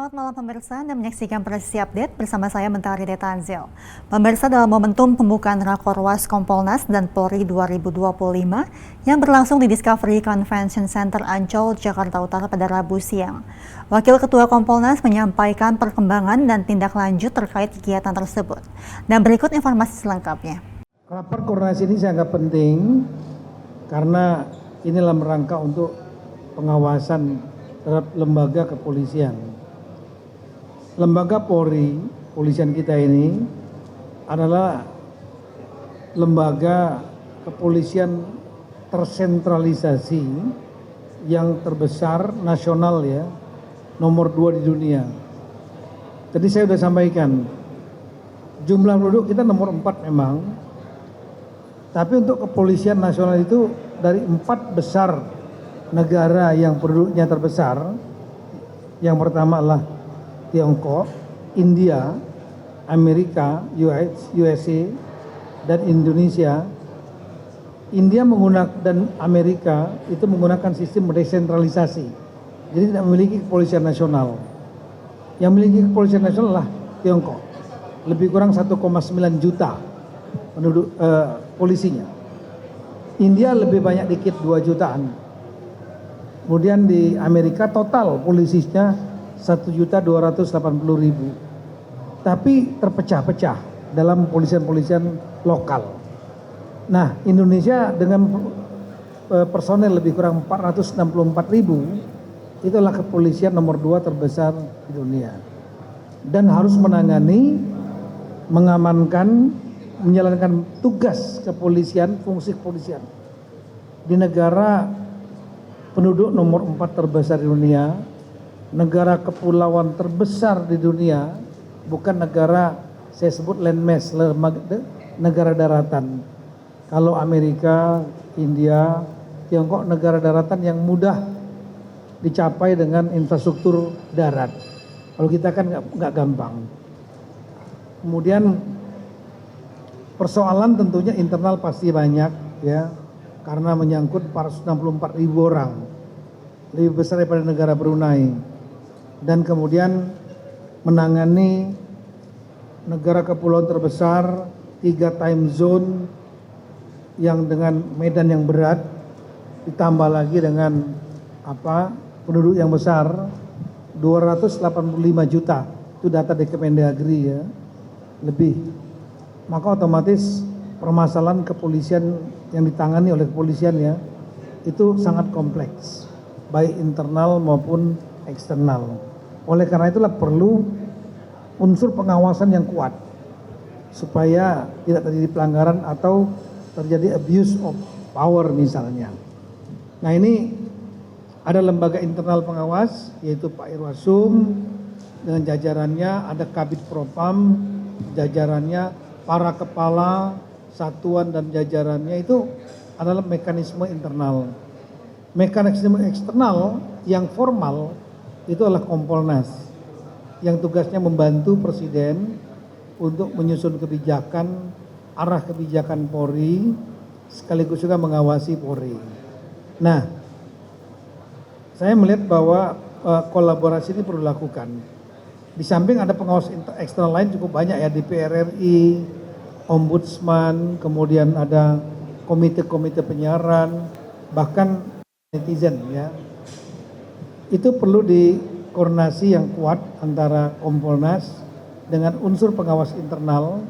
Selamat malam pemirsa, Anda menyaksikan Presisi Update bersama saya Mentari Detanzil. Pemirsa, dalam momentum pembukaan Rakorwas Kompolnas dan Polri 2025 yang berlangsung di Discovery Convention Center Ancol, Jakarta Utara pada Rabu siang. Wakil Ketua Kompolnas menyampaikan perkembangan dan tindak lanjut terkait kegiatan tersebut. Dan berikut informasi selengkapnya. Rapat koordinasi ini saya anggap penting karena ini dalam rangka untuk pengawasan terhadap lembaga kepolisian. Lembaga Polri, polisian kita ini adalah lembaga kepolisian tersentralisasi yang terbesar nasional ya, nomor 2 di dunia. Tadi saya sudah sampaikan, jumlah penduduk kita nomor 4 memang, tapi untuk kepolisian nasional itu dari 4 besar negara yang penduduknya terbesar, yang pertama adalah Tiongkok, India, Amerika, USA, dan Indonesia. India dan Amerika itu menggunakan sistem desentralisasi, jadi tidak memiliki kepolisian nasional. Yang memiliki kepolisian nasional adalah Tiongkok, lebih kurang 1,9 juta penduduk polisinya. India lebih banyak dikit, 2 jutaan. Kemudian di Amerika total polisinya 1.280.000, tapi terpecah-pecah dalam polisian-polisian lokal. Nah, Indonesia dengan personel lebih kurang 464.000, itulah kepolisian nomor 2 terbesar di dunia. Dan harus menangani, mengamankan, menjalankan tugas kepolisian, fungsi kepolisian di negara penduduk nomor 4 terbesar di dunia, negara kepulauan terbesar di dunia, bukan negara saya sebut landmass, negara daratan. Kalau Amerika, India, Tiongkok negara daratan yang mudah dicapai dengan infrastruktur darat. Kalau kita kan nggak gampang. Kemudian persoalan tentunya internal pasti banyak ya, karena menyangkut 464.000 orang, lebih besar daripada negara Brunei. Dan kemudian menangani negara kepulauan terbesar, 3 time zone yang dengan medan yang berat, ditambah lagi dengan penduduk yang besar, 285 juta, itu data dari Kemendagri ya, lebih. Maka otomatis permasalahan kepolisian yang ditangani oleh kepolisian ya, itu sangat kompleks, baik internal maupun eksternal. Oleh karena itulah perlu unsur pengawasan yang kuat supaya tidak terjadi pelanggaran atau terjadi abuse of power misalnya. Nah, ini ada lembaga internal pengawas yaitu Pak Irwasum dengan jajarannya, ada Kabid Propam jajarannya, para kepala satuan dan jajarannya, itu adalah mekanisme internal. Mekanisme eksternal yang formal itu adalah Kompolnas yang tugasnya membantu Presiden untuk menyusun kebijakan, arah kebijakan Polri, sekaligus juga mengawasi Polri. Nah, saya melihat bahwa kolaborasi ini perlu dilakukan. Di samping ada pengawas eksternal lain cukup banyak ya, DPR RI, Ombudsman, kemudian ada komite-komite penyiaran, bahkan netizen ya. Itu perlu dikoordinasi yang kuat antara Kompolnas dengan unsur pengawas internal,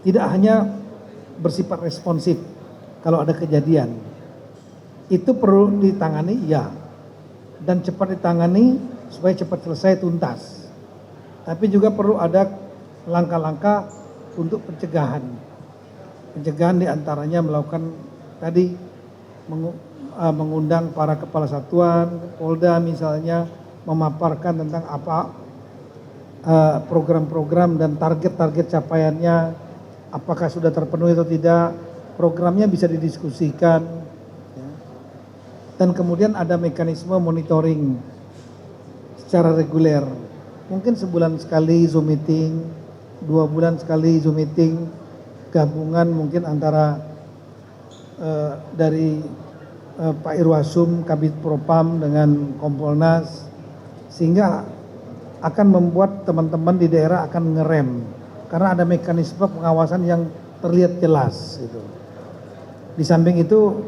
tidak hanya bersifat responsif kalau ada kejadian. Itu perlu ditangani ya, dan cepat ditangani supaya cepat selesai tuntas. Tapi juga perlu ada langkah-langkah untuk pencegahan. Pencegahan diantaranya melakukan tadi mengundang para kepala satuan, Polda misalnya, memaparkan tentang apa program-program dan target-target capaiannya, apakah sudah terpenuhi atau tidak, programnya bisa didiskusikan. Ya. Dan kemudian ada mekanisme monitoring secara reguler. Mungkin sebulan sekali Zoom meeting, 2 bulan sekali Zoom meeting, gabungan mungkin antara dari Pak Irwasum, Kabid Propam dengan Kompolnas, sehingga akan membuat teman-teman di daerah akan ngerem karena ada mekanisme pengawasan yang terlihat jelas gitu. Di samping itu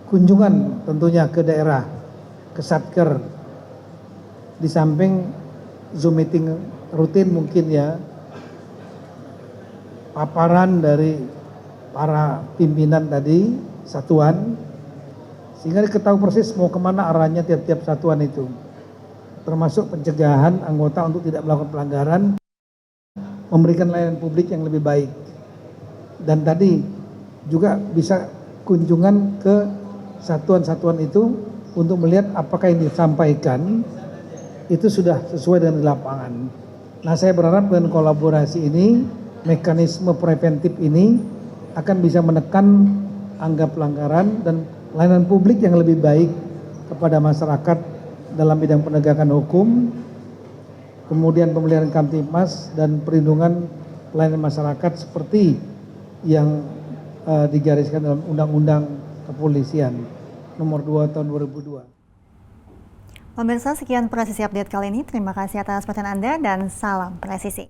kunjungan tentunya ke daerah, ke Satker, di samping Zoom meeting rutin mungkin ya, paparan dari para pimpinan tadi, satuan, sehingga diketahui persis mau kemana arahnya tiap-tiap satuan itu. Termasuk pencegahan anggota untuk tidak melakukan pelanggaran, memberikan layanan publik yang lebih baik. Dan tadi juga bisa kunjungan ke satuan-satuan itu untuk melihat apakah yang disampaikan itu sudah sesuai dengan di lapangan. Nah, saya berharap dengan kolaborasi ini, mekanisme preventif ini akan bisa menekan angka pelanggaran dan layanan publik yang lebih baik kepada masyarakat dalam bidang penegakan hukum, kemudian pemeliharaan Kamtibmas dan perlindungan pelayanan masyarakat seperti yang digariskan dalam Undang-Undang Kepolisian Nomor 2 Tahun 2002. Pemirsa, sekian presisi update kali ini. Terima kasih atas perhatian Anda dan salam presisi.